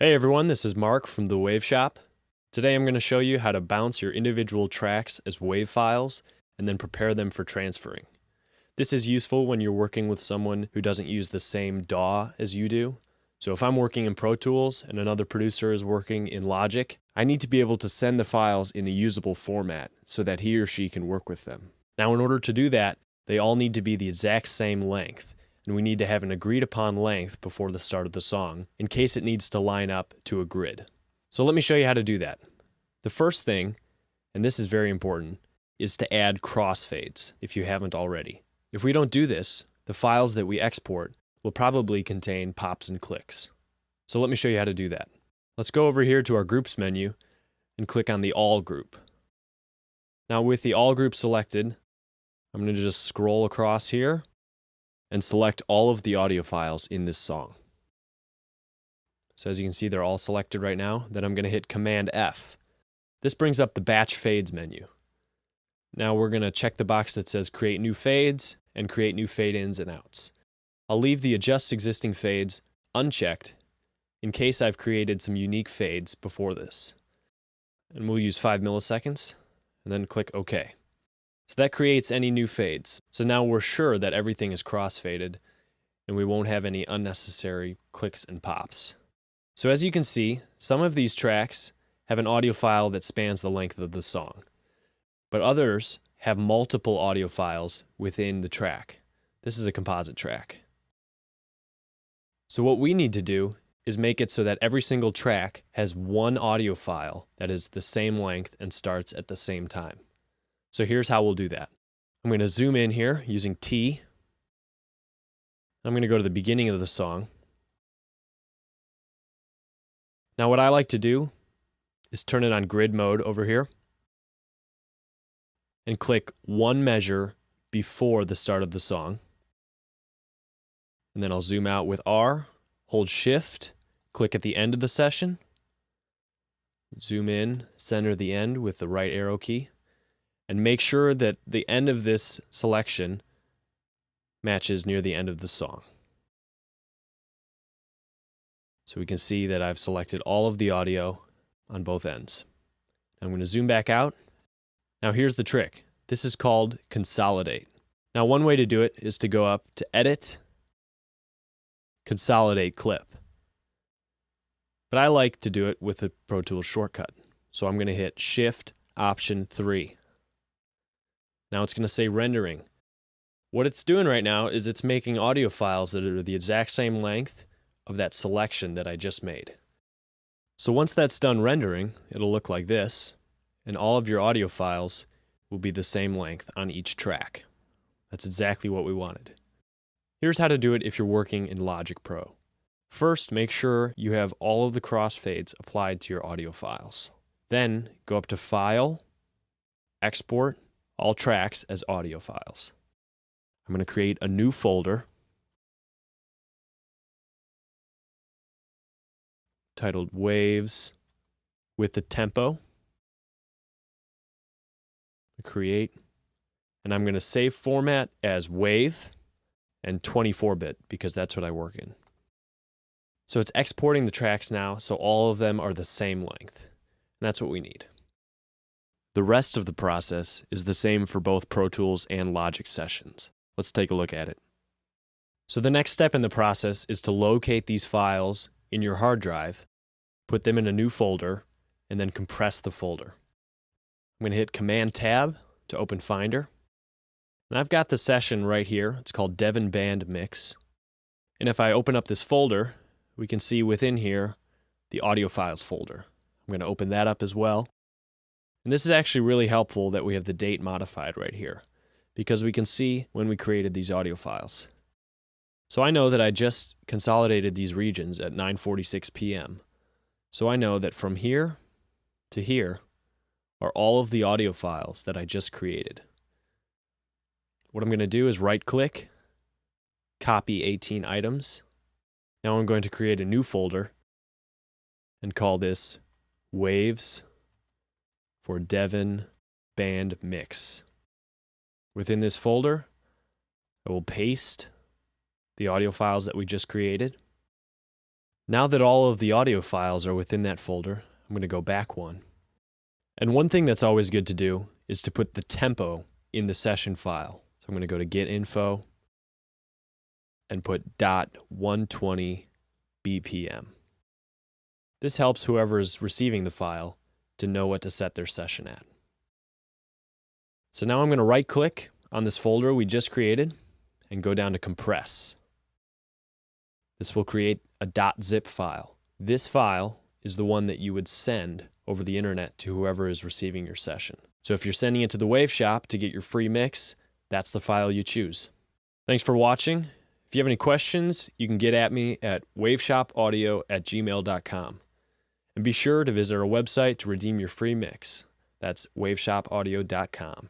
Hey everyone, this is Mark from the WAV shop. Today I'm going to show you how to bounce your individual tracks as WAV files and then prepare them for transferring. This is useful when you're working with someone who doesn't use the same DAW as you do. So if I'm working in Pro Tools and another producer is working in Logic, I need to be able to send the files in a usable format so that he or she can work with them. Now in order to do that, they all need to be the exact same length. And we need to have an agreed upon length before the start of the song, in case it needs to line up to a grid. So let me show you how to do that. The first thing, and this is very important, is to add crossfades if you haven't already. If we don't do this, the files that we export will probably contain pops and clicks. So let me show you how to do that. Let's go over here to our Groups menu and click on the All group. Now with the All group selected, I'm going to just scroll across here and select all of the audio files in this song. So as you can see, they're all selected right now. Then I'm going to hit Command F. This brings up the Batch Fades menu. Now we're going to check the box that says Create New Fades and Create New Fade Ins and Outs. I'll leave the Adjust Existing Fades unchecked in case I've created some unique fades before this. And we'll use 5 milliseconds and then click OK. So that creates any new fades. So now we're sure that everything is crossfaded and we won't have any unnecessary clicks and pops. So as you can see, some of these tracks have an audio file that spans the length of the song, but others have multiple audio files within the track. This is a composite track. So what we need to do is make it so that every single track has one audio file that is the same length and starts at the same time. So here's how we'll do that. I'm going to zoom in here using T. I'm going to go to the beginning of the song. Now what I like to do is turn it on grid mode over here and click one measure before the start of the song. And then I'll zoom out with R, hold Shift, click at the end of the session, zoom in, center the end with the right arrow key, and make sure that the end of this selection matches near the end of the song. So we can see that I've selected all of the audio on both ends. I'm going to zoom back out. Now here's the trick. This is called consolidate. Now one way to do it is to go up to Edit, Consolidate Clip. But I like to do it with the Pro Tools shortcut. So I'm going to hit Shift Option 3. Now it's going to say rendering. What it's doing right now is it's making audio files that are the exact same length of that selection that I just made. So once that's done rendering, it'll look like this, and all of your audio files will be the same length on each track. That's exactly what we wanted. Here's how to do it if you're working in Logic Pro. First, make sure you have all of the crossfades applied to your audio files. Then go up to File, Export, all tracks as audio files. I'm going to create a new folder titled Waves with the tempo. Create, and I'm going to save format as WAV and 24-bit because that's what I work in. So it's exporting the tracks now, so all of them are the same length. And that's what we need. The rest of the process is the same for both Pro Tools and Logic sessions. Let's take a look at it. So the next step in the process is to locate these files in your hard drive, put them in a new folder, and then compress the folder. I'm going to hit Command Tab to open Finder. And I've got the session right here. It's called Devon Band Mix. And if I open up this folder, we can see within here the audio files folder. I'm going to open that up as well. And this is actually really helpful that we have the date modified right here, because we can see when we created these audio files. So I know that I just consolidated these regions at 9:46 p.m. So I know that from here to here are all of the audio files that I just created. What I'm going to do is right-click, copy 18 items. Now I'm going to create a new folder and call this Waves for Devon Band Mix. Within this folder, I will paste the audio files that we just created. Now that all of the audio files are within that folder, I'm going to go back one. And one thing that's always good to do is to put the tempo in the session file. So I'm going to go to Get Info and put .120 BPM. This helps whoever is receiving the file to know what to set their session at. So now I'm going to right-click on this folder we just created and go down to Compress. This will create a .zip file. This file is the one that you would send over the internet to whoever is receiving your session. So if you're sending it to the WAV shop to get your free mix, that's the file you choose. Thanks for watching. If you have any questions, you can get at me at waveshopaudio@gmail.com. And be sure to visit our website to redeem your free mix. That's waveshopaudio.com.